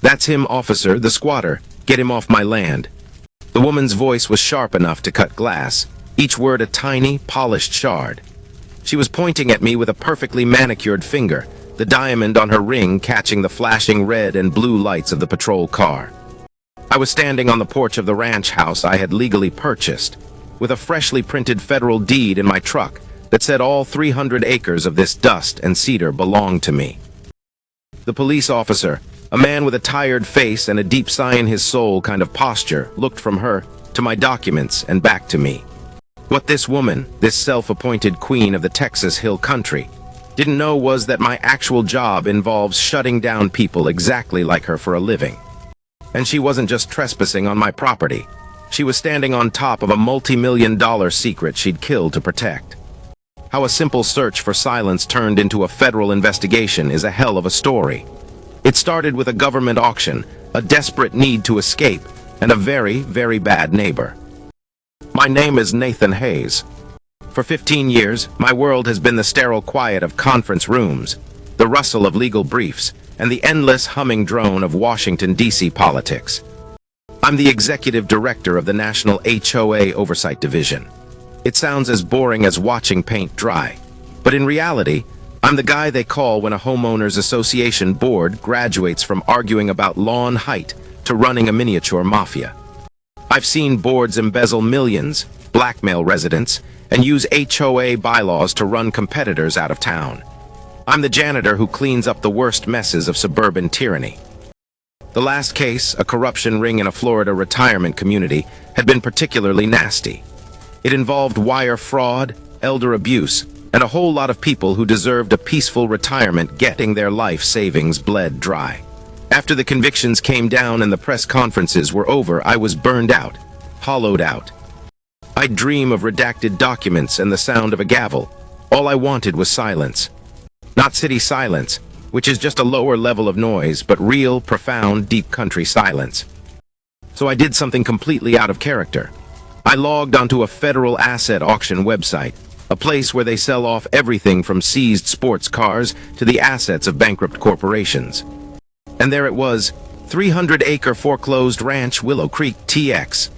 "That's him, officer, the squatter. Get him off my land." The woman's voice was sharp enough to cut glass, each word a tiny, polished shard. She was pointing at me with a perfectly manicured finger, the diamond on her ring catching the flashing red and blue lights of the patrol car. I was standing on the porch of the ranch house I had legally purchased, with a freshly printed federal deed in my truck that said all 300 acres of this dust and cedar belonged to me. The police officer, a man with a tired face and a deep sigh in his soul kind of posture, looked from her to my documents and back to me. What this woman, this self-appointed queen of the Texas Hill Country, didn't know was that my actual job involves shutting down people exactly like her for a living. And she wasn't just trespassing on my property. She was standing on top of a multi-million-dollar secret she'd killed to protect. How a simple search for silence turned into a federal investigation is a hell of a story. It started with a government auction, a desperate need to escape, and a very, very bad neighbor. My name is Nathan Hayes. For 15 years, my world has been the sterile quiet of conference rooms, the rustle of legal briefs, and the endless humming drone of Washington, D.C. politics. I'm the executive director of the National HOA Oversight Division. It sounds as boring as watching paint dry, but in reality, I'm the guy they call when a homeowners association board graduates from arguing about lawn height to running a miniature mafia. I've seen boards embezzle millions, blackmail residents, and use HOA bylaws to run competitors out of town. I'm the janitor who cleans up the worst messes of suburban tyranny. The last case, a corruption ring in a Florida retirement community, had been particularly nasty. It involved wire fraud, elder abuse, and a whole lot of people who deserved a peaceful retirement getting their life savings bled dry. After the convictions came down and the press conferences were over, I was burned out, hollowed out. I'd dream of redacted documents and the sound of a gavel. All I wanted was silence. Not city silence, which is just a lower level of noise, but real, profound, deep country silence. So I did something completely out of character. I logged onto a federal asset auction website, a place where they sell off everything from seized sports cars to the assets of bankrupt corporations. And there it was, 300-acre foreclosed ranch, Willow Creek, TX.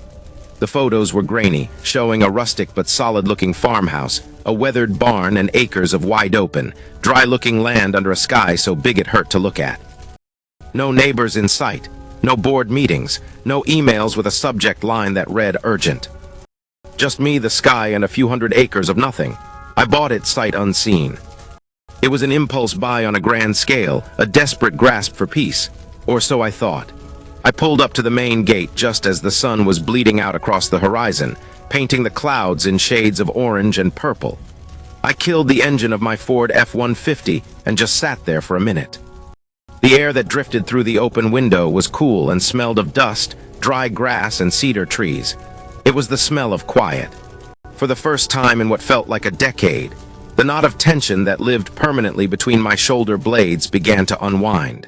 The photos were grainy, showing a rustic but solid-looking farmhouse, a weathered barn, and acres of wide-open, dry-looking land under a sky so big it hurt to look at. No neighbors in sight, no board meetings, no emails with a subject line that read urgent. Just me, the sky, and a few hundred acres of nothing. I bought it sight unseen. It was an impulse buy on a grand scale, a desperate grasp for peace, or so I thought. I pulled up to the main gate just as the sun was bleeding out across the horizon, painting the clouds in shades of orange and purple. I killed the engine of my Ford F-150 and just sat there for a minute. The air that drifted through the open window was cool and smelled of dust, dry grass, and cedar trees. It was the smell of quiet. For the first time in what felt like a decade, the knot of tension that lived permanently between my shoulder blades began to unwind.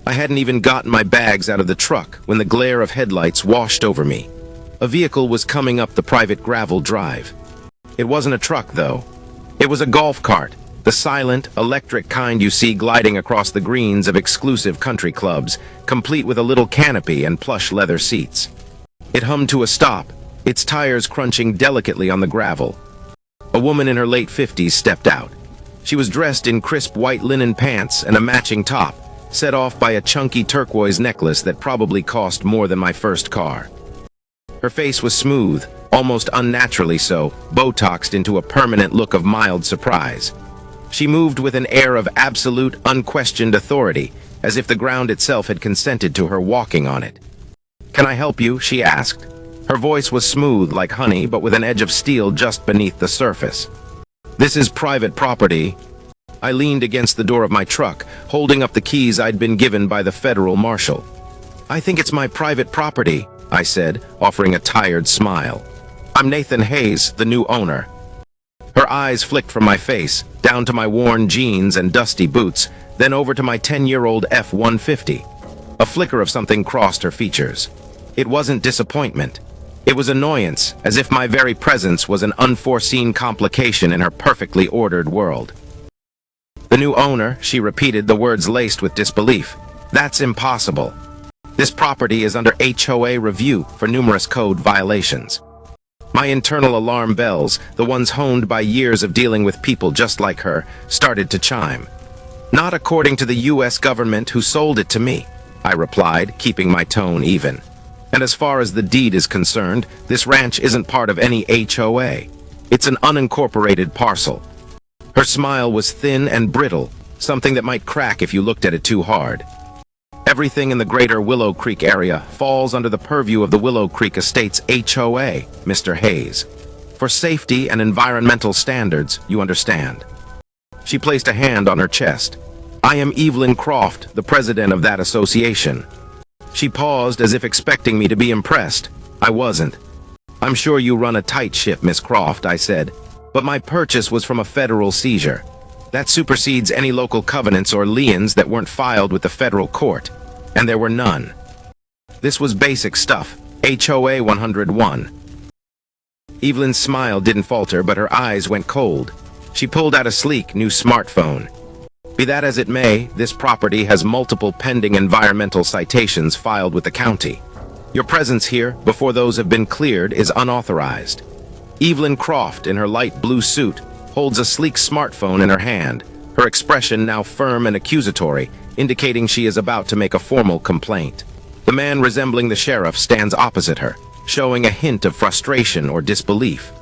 I hadn't even gotten my bags out of the truck when the glare of headlights washed over me. A vehicle was coming up the private gravel drive. It wasn't a truck, though. It was a golf cart, the silent, electric kind you see gliding across the greens of exclusive country clubs, complete with a little canopy and plush leather seats. It hummed to a stop, its tires crunching delicately on the gravel. A woman in her late 50s stepped out. She was dressed in crisp white linen pants and a matching top, set off by a chunky turquoise necklace that probably cost more than my first car. Her face was smooth, almost unnaturally so, Botoxed into a permanent look of mild surprise. She moved with an air of absolute, unquestioned authority, as if the ground itself had consented to her walking on it. "Can I help you?" she asked. Her voice was smooth like honey, but with an edge of steel just beneath the surface. "This is private property." I leaned against the door of my truck, holding up the keys I'd been given by the federal marshal. "I think it's my private property," I said, offering a tired smile. "I'm Nathan Hayes, the new owner." Her eyes flicked from my face, down to my worn jeans and dusty boots, then over to my 10-year-old F-150. A flicker of something crossed her features. It wasn't disappointment. It was annoyance, as if my very presence was an unforeseen complication in her perfectly ordered world. "The new owner," she repeated, the words laced with disbelief. That's impossible. This property is under HOA review for numerous code violations. My internal alarm bells, the ones honed by years of dealing with people just like her, started to chime. Not according to the US government who sold it to me, I replied, keeping my tone even. And as far as the deed is concerned, this ranch isn't part of any HOA. It's an unincorporated parcel. Her smile was thin and brittle, something that might crack if you looked at it too hard. Everything in the greater Willow Creek area falls under the purview of the Willow Creek Estates HOA, Mr. Hayes. For safety and environmental standards, you understand. She placed a hand on her chest. I am Evelyn Croft, the president of that association. She paused as if expecting me to be impressed. I wasn't. I'm sure you run a tight ship, Miss Croft, I said, but my purchase was from a federal seizure. That supersedes any local covenants or liens that weren't filed with the federal court, and there were none. This was basic stuff, HOA 101. Evelyn's smile didn't falter, but her eyes went cold. She pulled out a sleek new smartphone. Be that as it may, this property has multiple pending environmental citations filed with the county. Your presence here, before those have been cleared, is unauthorized. Evelyn Croft, in her light blue suit, holds a sleek smartphone in her hand, her expression now firm and accusatory, indicating she is about to make a formal complaint. The man resembling the sheriff stands opposite her, showing a hint of frustration or disbelief.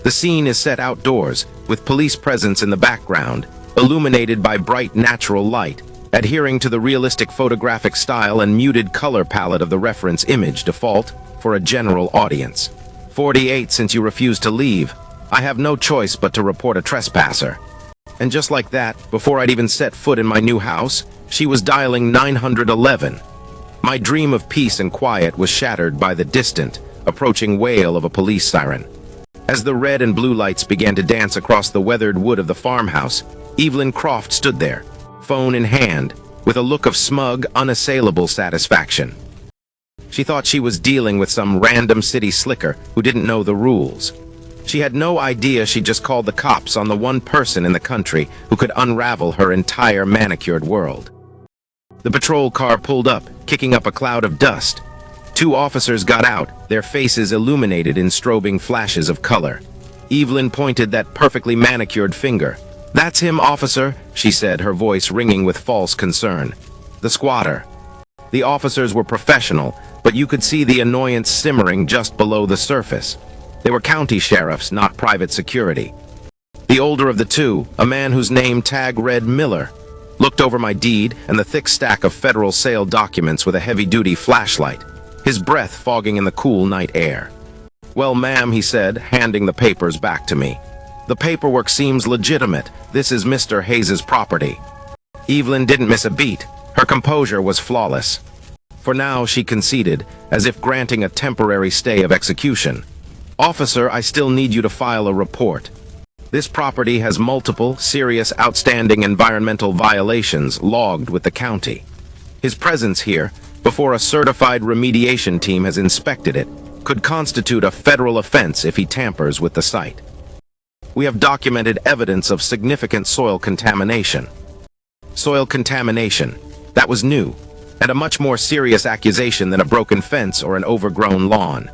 The scene is set outdoors, with police presence in the background, illuminated by bright natural light, adhering to the realistic photographic style and muted color palette of the reference image default for a general audience. 48 since you refused to leave. I have no choice but to report a trespasser. And just like that, before I'd even set foot in my new house, she was dialing 911. My dream of peace and quiet was shattered by the distant, approaching wail of a police siren. As the red and blue lights began to dance across the weathered wood of the farmhouse, Evelyn Croft stood there, phone in hand, with a look of smug, unassailable satisfaction. She thought she was dealing with some random city slicker who didn't know the rules. She had no idea she'd just called the cops on the one person in the country who could unravel her entire manicured world. The patrol car pulled up, kicking up a cloud of dust. 2 officers got out, their faces illuminated in strobing flashes of color. Evelyn pointed that perfectly manicured finger. "That's him, officer," she said, her voice ringing with false concern. "The squatter." The officers were professional, but you could see the annoyance simmering just below the surface. They were county sheriffs, not private security. The older of the two, a man whose name tag read Miller, looked over my deed and the thick stack of federal sale documents with a heavy-duty flashlight, his breath fogging in the cool night air. "Well, ma'am," he said, handing the papers back to me. "The paperwork seems legitimate. This is Mr. Hayes's property." Evelyn didn't miss a beat. Her composure was flawless. For now, she conceded, as if granting a temporary stay of execution. "Officer, I still need you to file a report. This property has multiple, serious, outstanding environmental violations logged with the county. His presence here, before a certified remediation team has inspected it, could constitute a federal offense if he tampers with the site. We have documented evidence of significant soil contamination." Soil contamination. That was new, and a much more serious accusation than a broken fence or an overgrown lawn.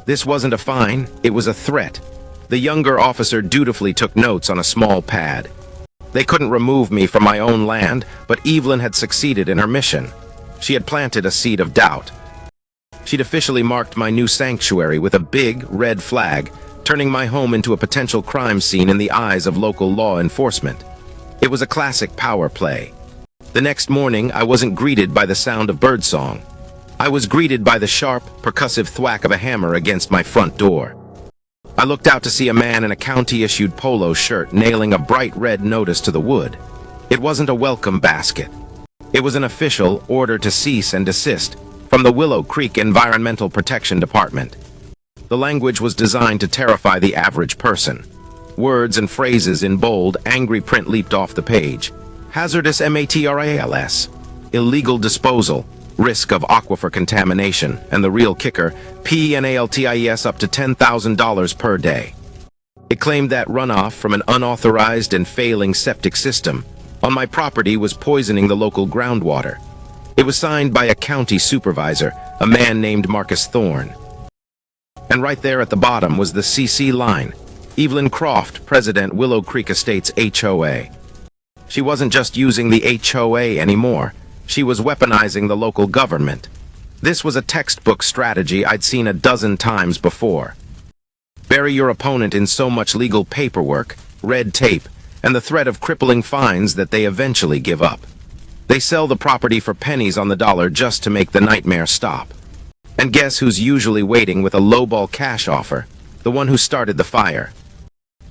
This wasn't a fine, it was a threat. The younger officer dutifully took notes on a small pad. They couldn't remove me from my own land, but Evelyn had succeeded in her mission. She had planted a seed of doubt. She'd officially marked my new sanctuary with a big, red flag, turning my home into a potential crime scene in the eyes of local law enforcement. It was a classic power play. The next morning, I wasn't greeted by the sound of birdsong. I was greeted by the sharp, percussive thwack of a hammer against my front door. I looked out to see a man in a county-issued polo shirt nailing a bright red notice to the wood. It wasn't a welcome basket. It was an official order to cease and desist from the Willow Creek Environmental Protection Department. The language was designed to terrify the average person. Words and phrases in bold, angry print leaped off the page. Hazardous materials, illegal disposal, risk of aquifer contamination, and the real kicker, penalties up to $10,000 per day. It claimed that runoff from an unauthorized and failing septic system on my property was poisoning the local groundwater. It was signed by a county supervisor, a man named Marcus Thorne. And right there at the bottom was the CC line, Evelyn Croft, President, Willow Creek Estates HOA. She wasn't just using the HOA anymore. She was weaponizing the local government. This was a textbook strategy I'd seen a dozen times before. Bury your opponent in so much legal paperwork, red tape, and the threat of crippling fines that they eventually give up. They sell the property for pennies on the dollar just to make the nightmare stop. And guess who's usually waiting with a lowball cash offer? The one who started the fire.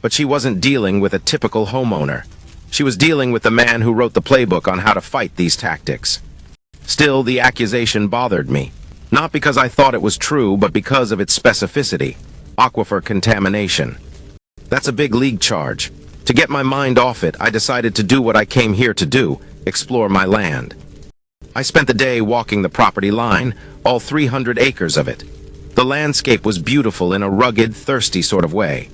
But she wasn't dealing with a typical homeowner. She was dealing with the man who wrote the playbook on how to fight these tactics. Still, the accusation bothered me. Not because I thought it was true, but because of its specificity. Aquifer contamination. That's a big league charge. To get my mind off it, I decided to do what I came here to do, explore my land. I spent the day walking the property line, all 300 acres of it. The landscape was beautiful in a rugged, thirsty sort of way.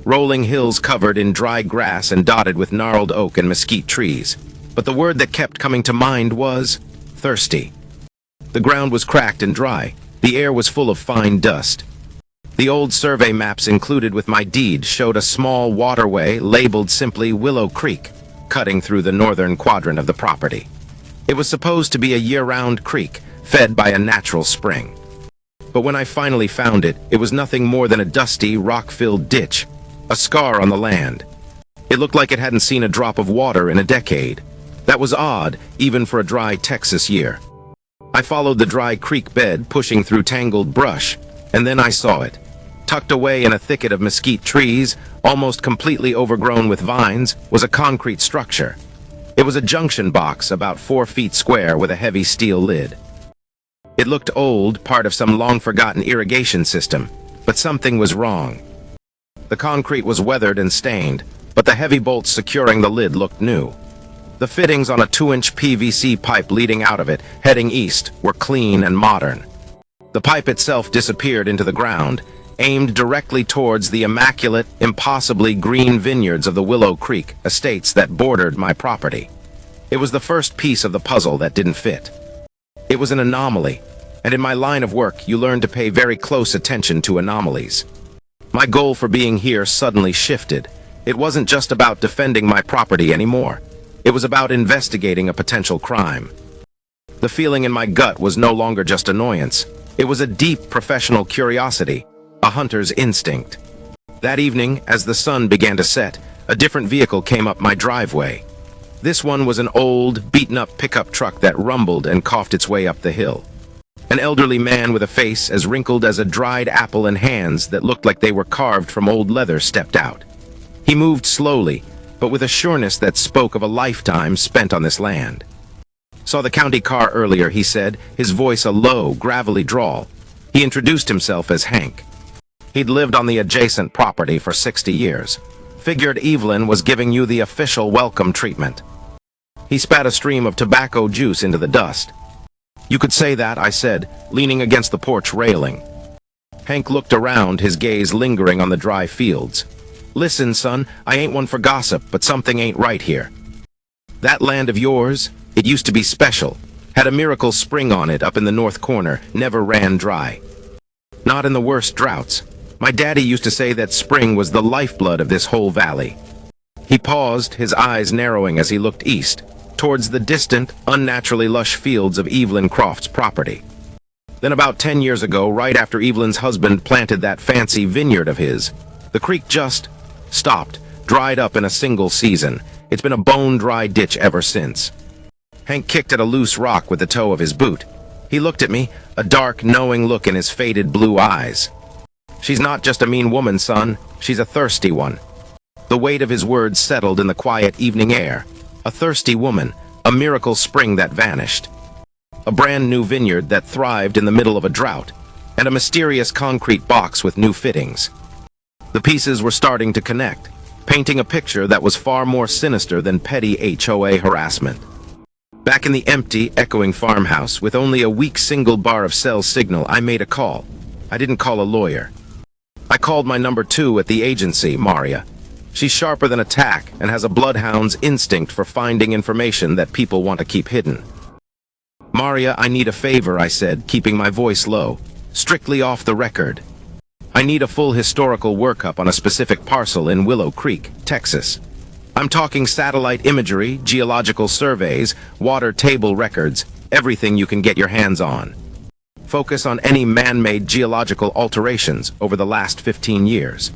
Rolling hills covered in dry grass and dotted with gnarled oak and mesquite trees. But the word that kept coming to mind was thirsty. The ground was cracked and dry. The air was full of fine dust. The old survey maps included with my deed showed a small waterway labeled simply Willow Creek, cutting through the northern quadrant of the property. It was supposed to be a year-round creek, fed by a natural spring. But when I finally found it, it was nothing more than a dusty, rock-filled ditch, a scar on the land. It looked like it hadn't seen a drop of water in a decade. That was odd, even for a dry Texas year. I followed the dry creek bed, pushing through tangled brush, and then I saw it. Tucked away in a thicket of mesquite trees, almost completely overgrown with vines, was a concrete structure. It was a junction box about 4 feet square with a heavy steel lid. It looked old, part of some long-forgotten irrigation system, but something was wrong. The concrete was weathered and stained, but the heavy bolts securing the lid looked new. The fittings on a 2-inch PVC pipe leading out of it, heading east, were clean and modern. The pipe itself disappeared into the ground, aimed directly towards the immaculate, impossibly green vineyards of the Willow Creek estates that bordered my property. It was the first piece of the puzzle that didn't fit. It was an anomaly, and in my line of work you learn to pay very close attention to anomalies. My goal for being here suddenly shifted. It wasn't just about defending my property anymore. It was about investigating a potential crime. The feeling in my gut was no longer just annoyance. It was a deep professional curiosity, a hunter's instinct. That evening, as the sun began to set, a different vehicle came up my driveway. This one was an old, beaten-up pickup truck that rumbled and coughed its way up the hill. An elderly man with a face as wrinkled as a dried apple and hands that looked like they were carved from old leather stepped out. He moved slowly, but with a sureness that spoke of a lifetime spent on this land. "Saw the county car earlier," he said, his voice a low, gravelly drawl. He introduced himself as Hank. He'd lived on the adjacent property for 60 years. Figured Evelyn was giving you the official welcome treatment. He spat a stream of tobacco juice into the dust. "You could say that," I said, leaning against the porch railing. Hank looked around, his gaze lingering on the dry fields. "Listen, son, I ain't one for gossip, but something ain't right here. That land of yours, it used to be special. Had a miracle spring on it up in the north corner, never ran dry. Not in the worst droughts. My daddy used to say that spring was the lifeblood of this whole valley." He paused, his eyes narrowing as he looked east, towards the distant, unnaturally lush fields of Evelyn Croft's property. Then about 10 years ago, right after Evelyn's husband planted that fancy vineyard of his, the creek just stopped, dried up in a single season. It's been a bone-dry ditch ever since. Hank kicked at a loose rock with the toe of his boot. He looked at me, a dark, knowing look in his faded blue eyes. "She's not just a mean woman, son. She's a thirsty one." The weight of his words settled in the quiet evening air. A thirsty woman, a miracle spring that vanished. A brand new vineyard that thrived in the middle of a drought, and a mysterious concrete box with new fittings. The pieces were starting to connect, painting a picture that was far more sinister than petty HOA harassment. Back in the empty, echoing farmhouse, with only a weak single bar of cell signal, I made a call. I didn't call a lawyer. I called my number 2 at the agency, Maria. She's sharper than a tack and has a bloodhound's instinct for finding information that people want to keep hidden. "Maria, I need a favor," I said, keeping my voice low. "Strictly off the record. I need a full historical workup on a specific parcel in Willow Creek, Texas. I'm talking satellite imagery, geological surveys, water table records, everything you can get your hands on. Focus on any man-made geological alterations over the last 15 years.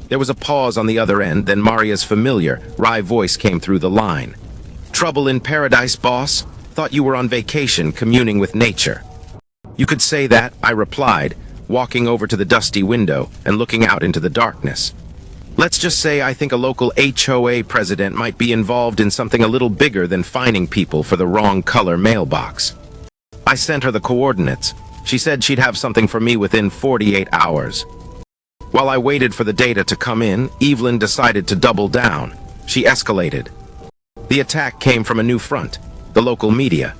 There was a pause on the other end, then Maria's familiar, wry voice came through the line. "Trouble in paradise, boss? Thought you were on vacation, communing with nature." "You could say that," I replied, walking over to the dusty window and looking out into the darkness. "Let's just say I think a local HOA president might be involved in something a little bigger than fining people for the wrong color mailbox." I sent her the coordinates. She said she'd have something for me within 48 hours. While I waited for the data to come in, Evelyn decided to double down. She escalated. The attack came from a new front, the local media.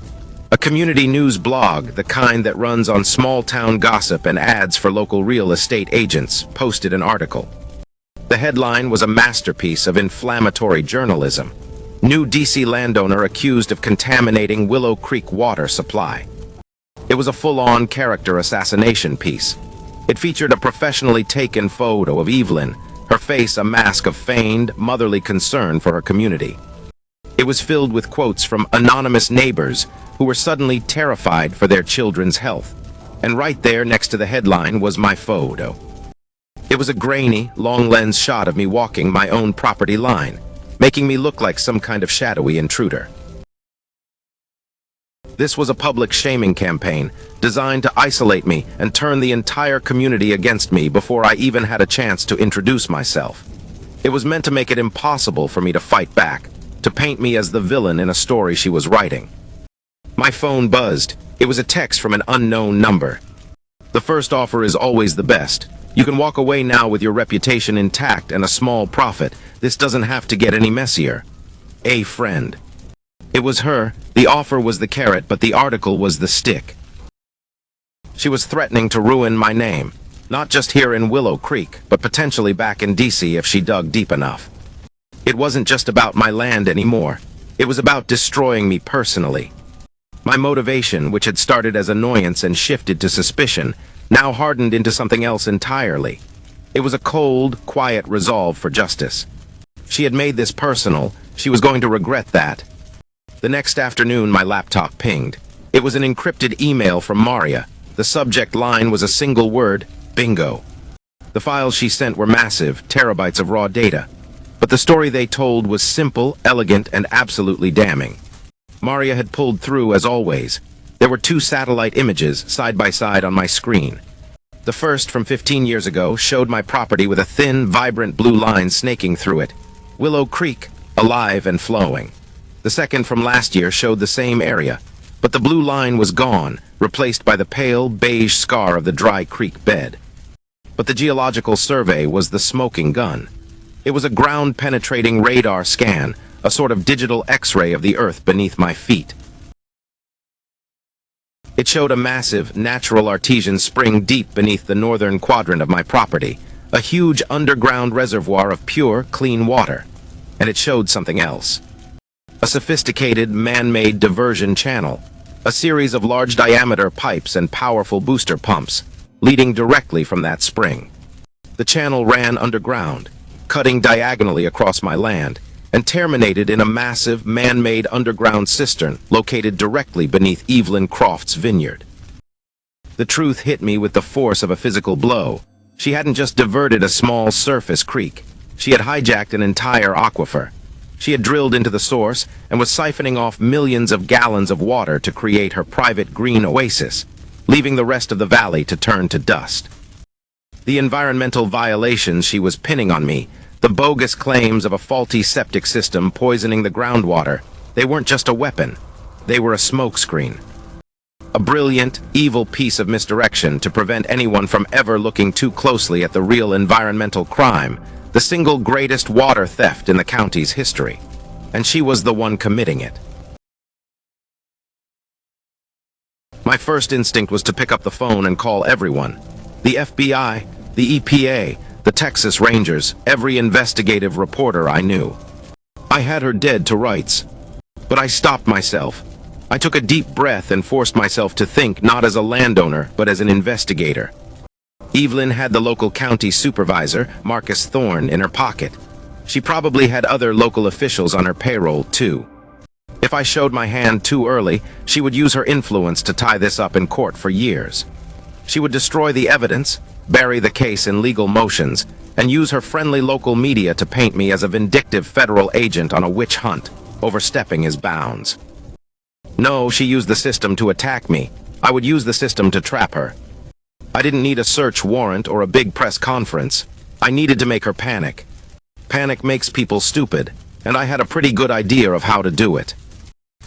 A community news blog, the kind that runs on small-town gossip and ads for local real estate agents, posted an article. The headline was a masterpiece of inflammatory journalism. New DC landowner accused of contaminating Willow Creek water supply. It was a full-on character assassination piece. It featured a professionally taken photo of Evelyn, her face a mask of feigned, motherly concern for her community. It was filled with quotes from anonymous neighbors who were suddenly terrified for their children's health. And right there next to the headline was my photo. It was a grainy, long-lens shot of me walking my own property line, making me look like some kind of shadowy intruder. This was a public shaming campaign designed to isolate me and turn the entire community against me before I even had a chance to introduce myself. It was meant to make it impossible for me to fight back, to paint me as the villain in a story she was writing. My phone buzzed. It was a text from an unknown number. "The first offer is always the best. You can walk away now with your reputation intact and a small profit. This doesn't have to get any messier. A friend." It was her. The offer was the carrot, but the article was the stick. She was threatening to ruin my name, not just here in Willow Creek, but potentially back in DC if she dug deep enough. It wasn't just about my land anymore. It was about destroying me personally. My motivation, which had started as annoyance and shifted to suspicion, now hardened into something else entirely. It was a cold, quiet resolve for justice. She had made this personal. She was going to regret that. The next afternoon, my laptop pinged. It was an encrypted email from Maria. The subject line was a single word, bingo. The files she sent were massive, terabytes of raw data. But the story they told was simple, elegant, and absolutely damning. Maria had pulled through as always. There were 2 satellite images side by side on my screen. The first, from 15 years ago, showed my property with a thin, vibrant blue line snaking through it. Willow Creek, alive and flowing. The second, from last year, showed the same area, but the blue line was gone, replaced by the pale, beige scar of the dry creek bed. But the geological survey was the smoking gun. It was a ground-penetrating radar scan, a sort of digital X-ray of the earth beneath my feet. It showed a massive, natural artesian spring deep beneath the northern quadrant of my property, a huge underground reservoir of pure, clean water. And it showed something else. A sophisticated, man-made diversion channel, a series of large-diameter pipes and powerful booster pumps, leading directly from that spring. The channel ran underground, cutting diagonally across my land, and terminated in a massive, man-made underground cistern located directly beneath Evelyn Croft's vineyard. The truth hit me with the force of a physical blow. She hadn't just diverted a small surface creek. She had hijacked an entire aquifer. She had drilled into the source and was siphoning off millions of gallons of water to create her private green oasis, leaving the rest of the valley to turn to dust. The environmental violations she was pinning on me, the bogus claims of a faulty septic system poisoning the groundwater, they weren't just a weapon. They were a smokescreen. A brilliant, evil piece of misdirection to prevent anyone from ever looking too closely at the real environmental crime, the single greatest water theft in the county's history. And she was the one committing it. My first instinct was to pick up the phone and call everyone. The FBI, the EPA, the Texas Rangers, every investigative reporter I knew. I had her dead to rights. But I stopped myself. I took a deep breath and forced myself to think not as a landowner, but as an investigator. Evelyn had the local county supervisor, Marcus Thorne, in her pocket. She probably had other local officials on her payroll, too. If I showed my hand too early, she would use her influence to tie this up in court for years. She would destroy the evidence, bury the case in legal motions, and use her friendly local media to paint me as a vindictive federal agent on a witch hunt, overstepping his bounds. No, she used the system to attack me. I would use the system to trap her. I didn't need a search warrant or a big press conference. I needed to make her panic. Panic makes people stupid, and I had a pretty good idea of how to do it.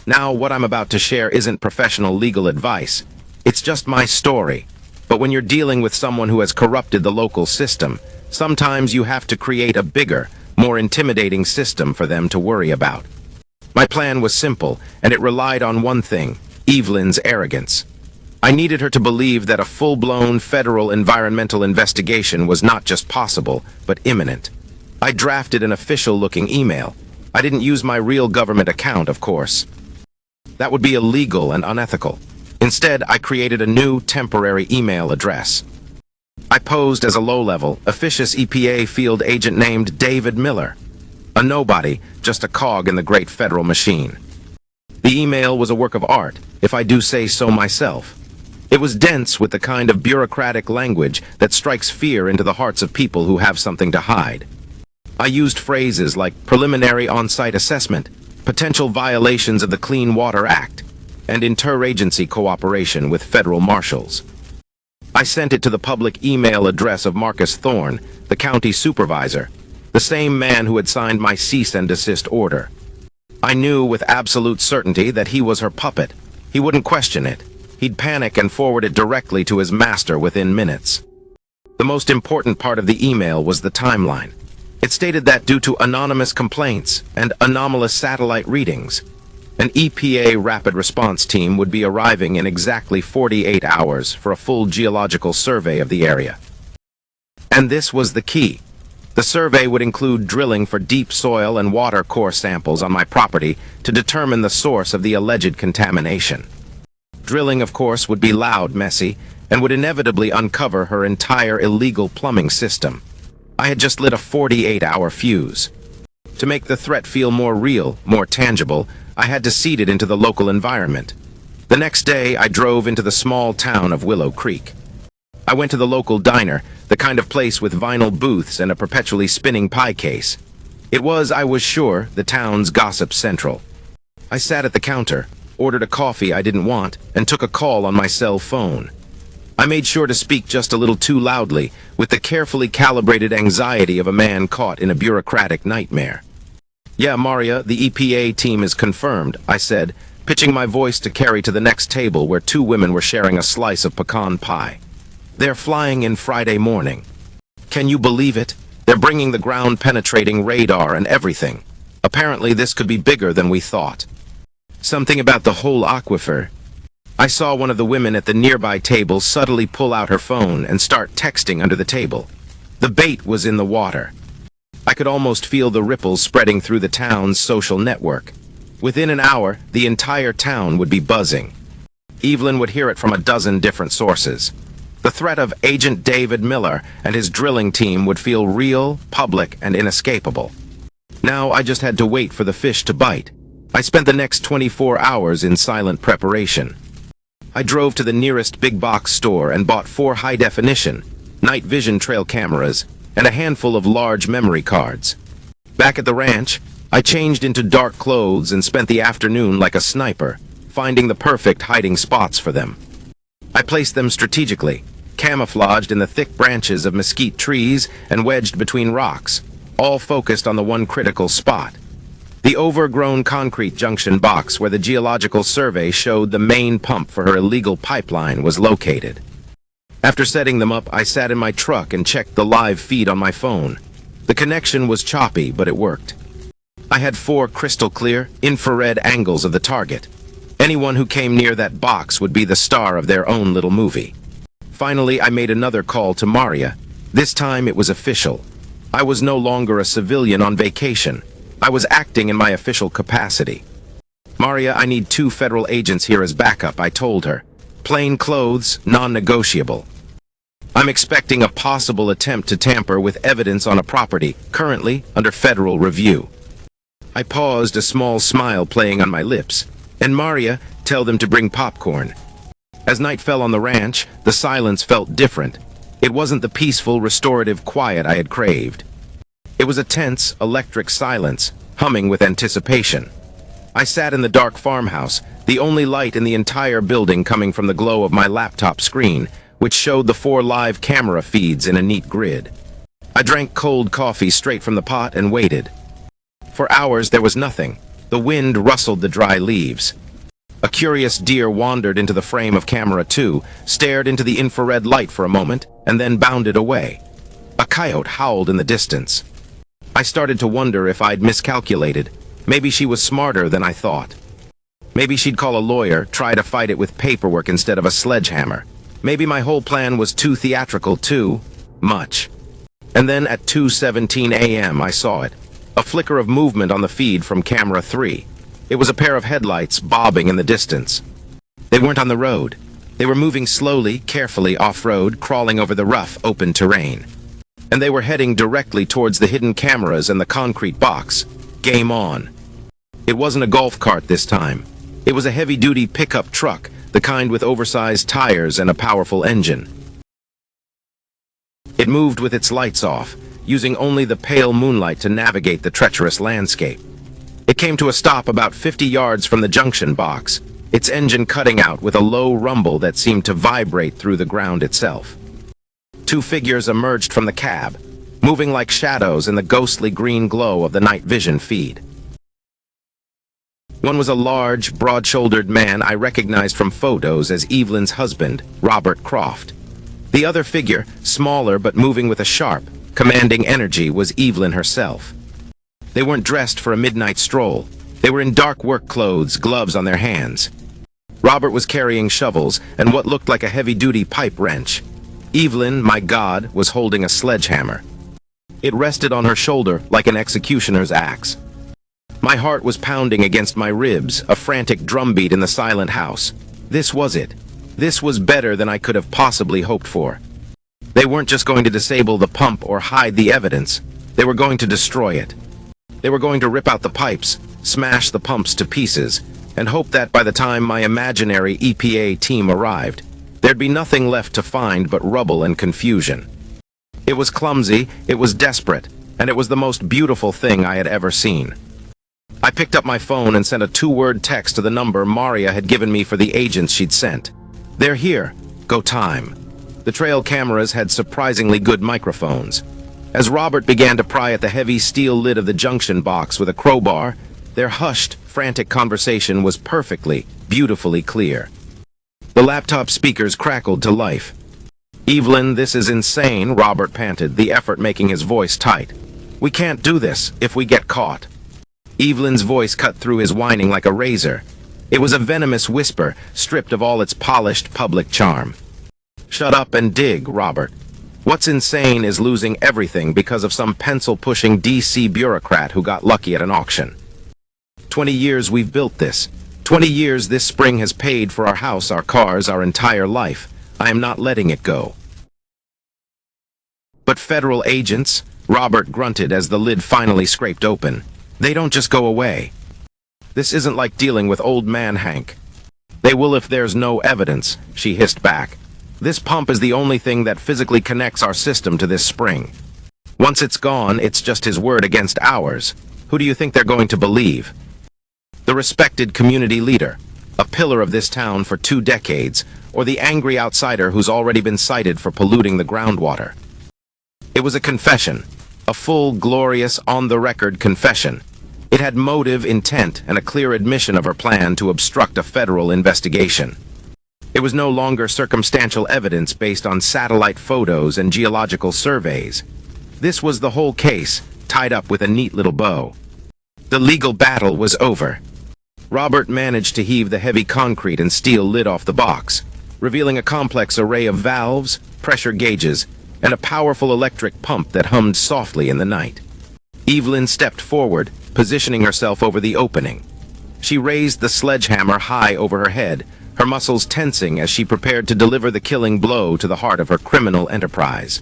Now, what I'm about to share isn't professional legal advice. It's just my story. But when you're dealing with someone who has corrupted the local system, sometimes you have to create a bigger, more intimidating system for them to worry about. My plan was simple, and it relied on one thing: Evelyn's arrogance. I needed her to believe that a full-blown federal environmental investigation was not just possible, but imminent. I drafted an official-looking email. I didn't use my real government account, of course. That would be illegal and unethical. Instead, I created a new temporary email address. I posed as a low-level, officious EPA field agent named David Miller. A nobody, just a cog in the great federal machine. The email was a work of art, if I do say so myself. It was dense with the kind of bureaucratic language that strikes fear into the hearts of people who have something to hide. I used phrases like preliminary on-site assessment, potential violations of the Clean Water Act, and interagency cooperation with federal marshals. I sent it to the public email address of Marcus Thorne, the county supervisor, the same man who had signed my cease and desist order. I knew with absolute certainty that he was her puppet. He wouldn't question it. He'd panic and forward it directly to his master within minutes. The most important part of the email was the timeline. It stated that due to anonymous complaints and anomalous satellite readings, an EPA rapid response team would be arriving in exactly 48 hours for a full geological survey of the area. And this was the key. The survey would include drilling for deep soil and water core samples on my property to determine the source of the alleged contamination. Drilling, of course, would be loud, messy, and would inevitably uncover her entire illegal plumbing system. I had just lit a 48-hour fuse. To make the threat feel more real, more tangible, I had to seed it into the local environment. The next day, I drove into the small town of Willow Creek. I went to the local diner, the kind of place with vinyl booths and a perpetually spinning pie case. It was, I was sure, the town's gossip central. I sat at the counter, ordered a coffee I didn't want, and took a call on my cell phone. I made sure to speak just a little too loudly, with the carefully calibrated anxiety of a man caught in a bureaucratic nightmare. "Yeah, Maria, the EPA team is confirmed," I said, pitching my voice to carry to the next table where two women were sharing a slice of pecan pie. "They're flying in Friday morning. Can you believe it? They're bringing the ground-penetrating radar and everything. Apparently this could be bigger than we thought. Something about the whole aquifer." I saw one of the women at the nearby table subtly pull out her phone and start texting under the table. The bait was in the water. I could almost feel the ripples spreading through the town's social network. Within an hour, the entire town would be buzzing. Evelyn would hear it from a dozen different sources. The threat of Agent David Miller and his drilling team would feel real, public, and inescapable. Now I just had to wait for the fish to bite. I spent the next 24 hours in silent preparation. I drove to the nearest big box store and bought 4 high-definition, night vision trail cameras and a handful of large memory cards. Back at the ranch, I changed into dark clothes and spent the afternoon like a sniper, finding the perfect hiding spots for them. I placed them strategically, camouflaged in the thick branches of mesquite trees and wedged between rocks, all focused on the one critical spot: the overgrown concrete junction box where the geological survey showed the main pump for her illegal pipeline was located. After setting them up, I sat in my truck and checked the live feed on my phone. The connection was choppy, but it worked. I had 4 crystal-clear, infrared angles of the target. Anyone who came near that box would be the star of their own little movie. Finally, I made another call to Maria. This time it was official. I was no longer a civilian on vacation. I was acting in my official capacity. "Maria, I need 2 federal agents here as backup," I told her. "Plain clothes, non-negotiable. I'm expecting a possible attempt to tamper with evidence on a property currently under federal review." I paused, a small smile playing on my lips. "And Maria, tell them to bring popcorn." As night fell on the ranch, the silence felt different. It wasn't the peaceful, restorative quiet I had craved. It was a tense, electric silence, humming with anticipation. I sat in the dark farmhouse, the only light in the entire building coming from the glow of my laptop screen, which showed the 4 live camera feeds in a neat grid. I drank cold coffee straight from the pot and waited. For hours there was nothing. The wind rustled the dry leaves. A curious deer wandered into the frame of camera 2, stared into the infrared light for a moment, and then bounded away. A coyote howled in the distance. I started to wonder if I'd miscalculated. Maybe she was smarter than I thought. Maybe she'd call a lawyer, try to fight it with paperwork instead of a sledgehammer. Maybe my whole plan was too theatrical, too much. And then at 2:17 a.m. I saw it. A flicker of movement on the feed from camera 3. It was a pair of headlights bobbing in the distance. They weren't on the road. They were moving slowly, carefully off-road, crawling over the rough, open terrain. And they were heading directly towards the hidden cameras and the concrete box. Game on. It wasn't a golf cart this time. It was a heavy-duty pickup truck, the kind with oversized tires and a powerful engine. It moved with its lights off, using only the pale moonlight to navigate the treacherous landscape. It came to a stop about 50 yards from the junction box, its engine cutting out with a low rumble that seemed to vibrate through the ground itself. 2 figures emerged from the cab, moving like shadows in the ghostly green glow of the night vision feed. One was a large, broad-shouldered man I recognized from photos as Evelyn's husband, Robert Croft. The other figure, smaller but moving with a sharp, commanding energy, was Evelyn herself. They weren't dressed for a midnight stroll. They were in dark work clothes, gloves on their hands. Robert was carrying shovels and what looked like a heavy-duty pipe wrench. Evelyn, my God, was holding a sledgehammer. It rested on her shoulder like an executioner's axe. My heart was pounding against my ribs, a frantic drumbeat in the silent house. This was it. This was better than I could have possibly hoped for. They weren't just going to disable the pump or hide the evidence. They were going to destroy it. They were going to rip out the pipes, smash the pumps to pieces, and hope that by the time my imaginary EPA team arrived, there'd be nothing left to find but rubble and confusion. It was clumsy, it was desperate, and it was the most beautiful thing I had ever seen. I picked up my phone and sent a 2-word text to the number Maria had given me for the agents she'd sent. "They're here. Go time." The trail cameras had surprisingly good microphones. As Robert began to pry at the heavy steel lid of the junction box with a crowbar, their hushed, frantic conversation was perfectly, beautifully clear. The laptop speakers crackled to life. "Evelyn, this is insane," Robert panted, the effort making his voice tight. "We can't do this if we get caught." Evelyn's voice cut through his whining like a razor. It was a venomous whisper, stripped of all its polished public charm. "Shut up and dig, Robert. What's insane is losing everything because of some pencil-pushing DC bureaucrat who got lucky at an auction. 20 years we've built this. 20 years this spring has paid for our house, our cars, our entire life. I am not letting it go." "But federal agents," Robert grunted as the lid finally scraped open. "They don't just go away. This isn't like dealing with old man Hank." "They will if there's no evidence," she hissed back. "This pump is the only thing that physically connects our system to this spring. Once it's gone, it's just his word against ours. Who do you think they're going to believe? The respected community leader, a pillar of this town for 2 decades, or the angry outsider who's already been cited for polluting the groundwater?" It was a confession, a full, glorious, on-the-record confession. It had motive, intent, and a clear admission of her plan to obstruct a federal investigation. It was no longer circumstantial evidence based on satellite photos and geological surveys. This was the whole case, tied up with a neat little bow. The legal battle was over. Robert managed to heave the heavy concrete and steel lid off the box, revealing a complex array of valves, pressure gauges, and a powerful electric pump that hummed softly in the night. Evelyn stepped forward, positioning herself over the opening. She raised the sledgehammer high over her head, her muscles tensing as she prepared to deliver the killing blow to the heart of her criminal enterprise.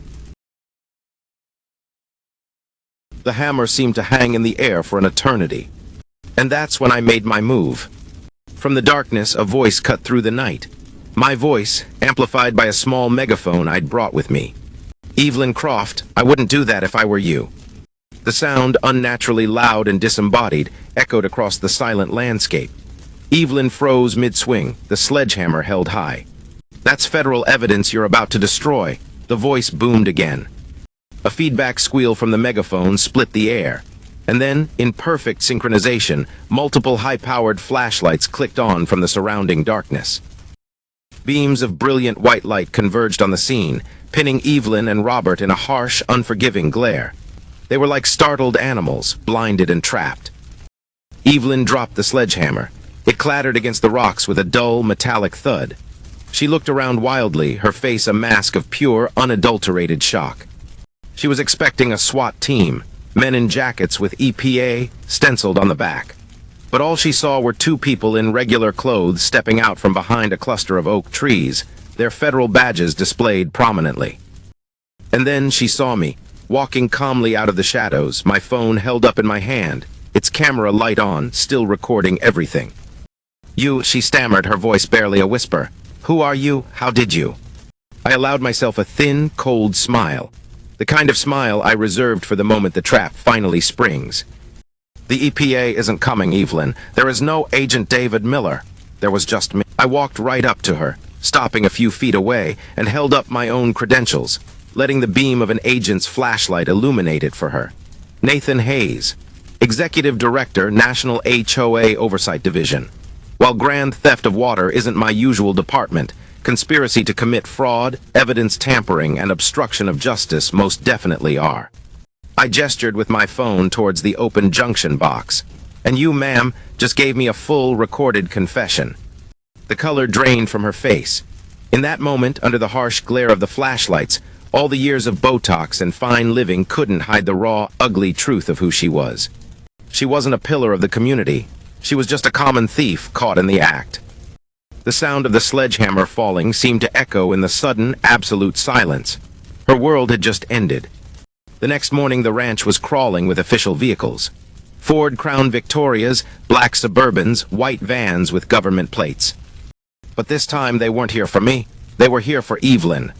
The hammer seemed to hang in the air for an eternity. And that's when I made my move. From the darkness, a voice cut through the night. My voice, amplified by a small megaphone I'd brought with me. "Evelyn Croft, I wouldn't do that if I were you." The sound, unnaturally loud and disembodied, echoed across the silent landscape. Evelyn froze mid-swing, the sledgehammer held high. "That's federal evidence you're about to destroy," the voice boomed again. A feedback squeal from the megaphone split the air. And then, in perfect synchronization, multiple high-powered flashlights clicked on from the surrounding darkness. Beams of brilliant white light converged on the scene, pinning Evelyn and Robert in a harsh, unforgiving glare. They were like startled animals, blinded and trapped. Evelyn dropped the sledgehammer. It clattered against the rocks with a dull, metallic thud. She looked around wildly, her face a mask of pure, unadulterated shock. She was expecting a SWAT team, men in jackets with EPA stenciled on the back. But all she saw were two people in regular clothes stepping out from behind a cluster of oak trees, their federal badges displayed prominently. And then she saw me, walking calmly out of the shadows, my phone held up in my hand, its camera light on, still recording everything. "You," she stammered, her voice barely a whisper. "Who are you? How did you?" I allowed myself a thin, cold smile. The kind of smile I reserved for the moment the trap finally springs. "The EPA isn't coming, Evelyn. There is no Agent David Miller. There was just me." I walked right up to her, stopping a few feet away, and held up my own credentials, letting the beam of an agent's flashlight illuminate it for her. "Nathan Hayes, Executive Director, National HOA Oversight Division. While grand theft of water isn't my usual department, conspiracy to commit fraud, evidence tampering, and obstruction of justice most definitely are." I gestured with my phone towards the open junction box. "And you, ma'am, just gave me a full recorded confession." The color drained from her face. In that moment, under the harsh glare of the flashlights, all the years of Botox and fine living couldn't hide the raw, ugly truth of who she was. She wasn't a pillar of the community. She was just a common thief caught in the act. The sound of the sledgehammer falling seemed to echo in the sudden, absolute silence. Her world had just ended. The next morning, the ranch was crawling with official vehicles. Ford Crown Victorias, black Suburbans, white vans with government plates. But this time, they weren't here for me. They were here for Evelyn.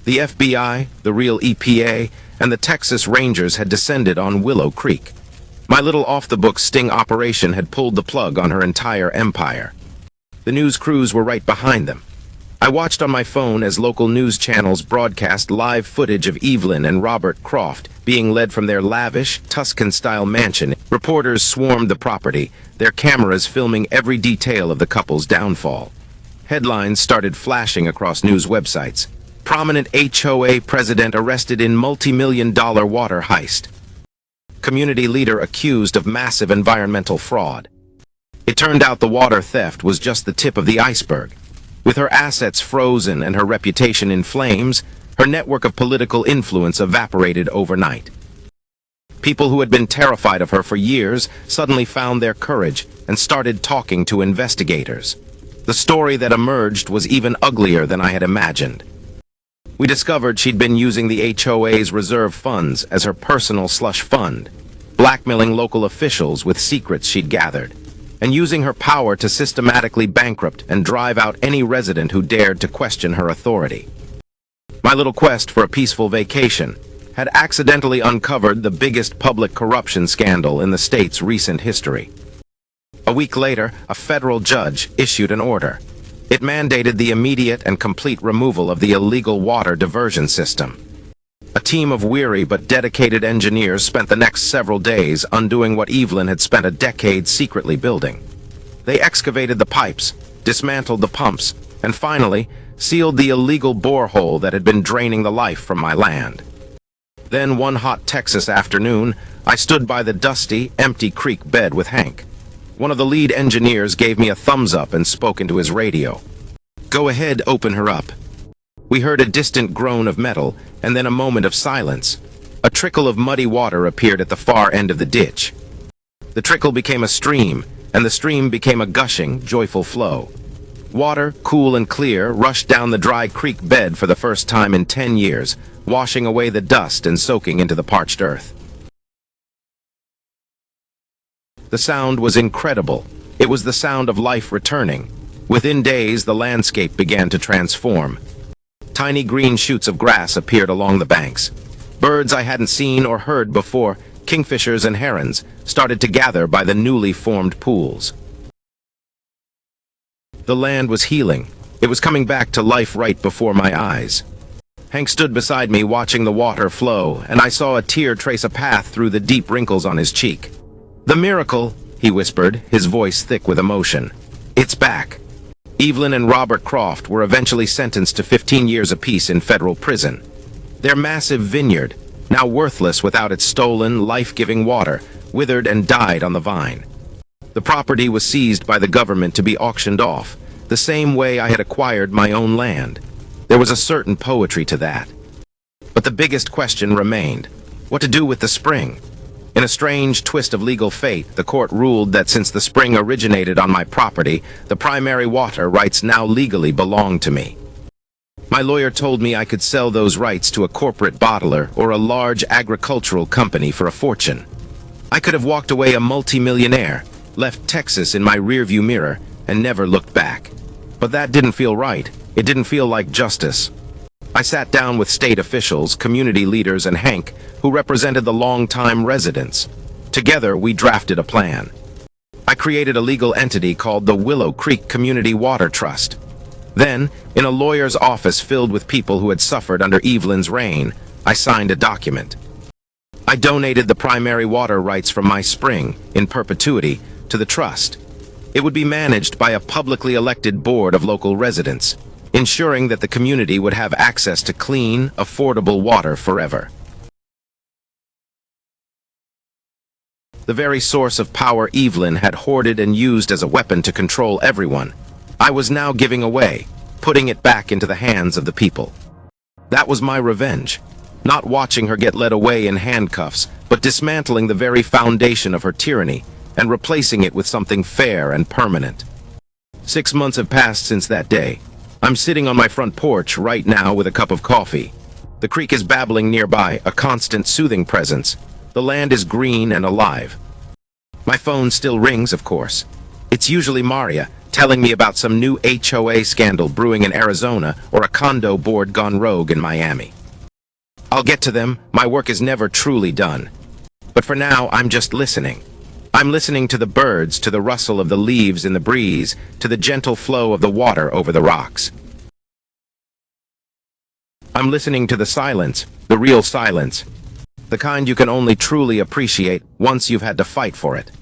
The FBI, the real EPA, and the Texas Rangers had descended on Willow Creek. My little off-the-books sting operation had pulled the plug on her entire empire. The news crews were right behind them. I watched on my phone as local news channels broadcast live footage of Evelyn and Robert Croft being led from their lavish, Tuscan-style mansion. Reporters swarmed the property, their cameras filming every detail of the couple's downfall. Headlines started flashing across news websites. Prominent HOA president arrested in multi-million-dollar water heist. Community leader accused of massive environmental fraud. It turned out the water theft was just the tip of the iceberg. With her assets frozen and her reputation in flames, her network of political influence evaporated overnight. People who had been terrified of her for years suddenly found their courage and started talking to investigators. The story that emerged was even uglier than I had imagined. We discovered she'd been using the HOA's reserve funds as her personal slush fund, blackmailing local officials with secrets she'd gathered, and using her power to systematically bankrupt and drive out any resident who dared to question her authority. My little quest for a peaceful vacation had accidentally uncovered the biggest public corruption scandal in the state's recent history. A week later, a federal judge issued an order. It mandated the immediate and complete removal of the illegal water diversion system. A team of weary but dedicated engineers spent the next several days undoing what Evelyn had spent a decade secretly building. They excavated the pipes, dismantled the pumps, and finally sealed the illegal borehole that had been draining the life from my land. Then one hot Texas afternoon, I stood by the dusty, empty creek bed with Hank. One of the lead engineers gave me a thumbs up and spoke into his radio. "Go ahead, open her up." We heard a distant groan of metal, and then a moment of silence. A trickle of muddy water appeared at the far end of the ditch. The trickle became a stream, and the stream became a gushing, joyful flow. Water, cool and clear, rushed down the dry creek bed for the first time in 10 years, washing away the dust and soaking into the parched earth. The sound was incredible. It was the sound of life returning. Within days, the landscape began to transform. Tiny green shoots of grass appeared along the banks. Birds I hadn't seen or heard before, kingfishers and herons, started to gather by the newly formed pools. The land was healing. It was coming back to life right before my eyes. Hank stood beside me watching the water flow, and I saw a tear trace a path through the deep wrinkles on his cheek. "The miracle," he whispered, his voice thick with emotion. "It's back." Evelyn and Robert Croft were eventually sentenced to 15 years apiece in federal prison. Their massive vineyard, now worthless without its stolen, life-giving water, withered and died on the vine. The property was seized by the government to be auctioned off, the same way I had acquired my own land. There was a certain poetry to that. But the biggest question remained: what to do with the spring? In a strange twist of legal fate, the court ruled that since the spring originated on my property, the primary water rights now legally belonged to me. My lawyer told me I could sell those rights to a corporate bottler or a large agricultural company for a fortune. I could have walked away a multi-millionaire, left Texas in my rearview mirror, and never looked back. But that didn't feel right. It didn't feel like justice. I sat down with state officials, community leaders, and Hank, who represented the long-time residents. Together, we drafted a plan. I created a legal entity called the Willow Creek Community Water Trust. Then, in a lawyer's office filled with people who had suffered under Evelyn's reign, I signed a document. I donated the primary water rights from my spring, in perpetuity, to the trust. It would be managed by a publicly elected board of local residents, ensuring that the community would have access to clean, affordable water forever. The very source of power Evelyn had hoarded and used as a weapon to control everyone, I was now giving away, putting it back into the hands of the people. That was my revenge. Not watching her get led away in handcuffs, but dismantling the very foundation of her tyranny and replacing it with something fair and permanent. 6 months have passed since that day. I'm sitting on my front porch right now with a cup of coffee. The creek is babbling nearby, a constant soothing presence. The land is green and alive. My phone still rings, of course. It's usually Maria, telling me about some new HOA scandal brewing in Arizona or a condo board gone rogue in Miami. I'll get to them. My work is never truly done. But for now, I'm just listening. I'm listening to the birds, to the rustle of the leaves in the breeze, to the gentle flow of the water over the rocks. I'm listening to the silence, the real silence, the kind you can only truly appreciate once you've had to fight for it.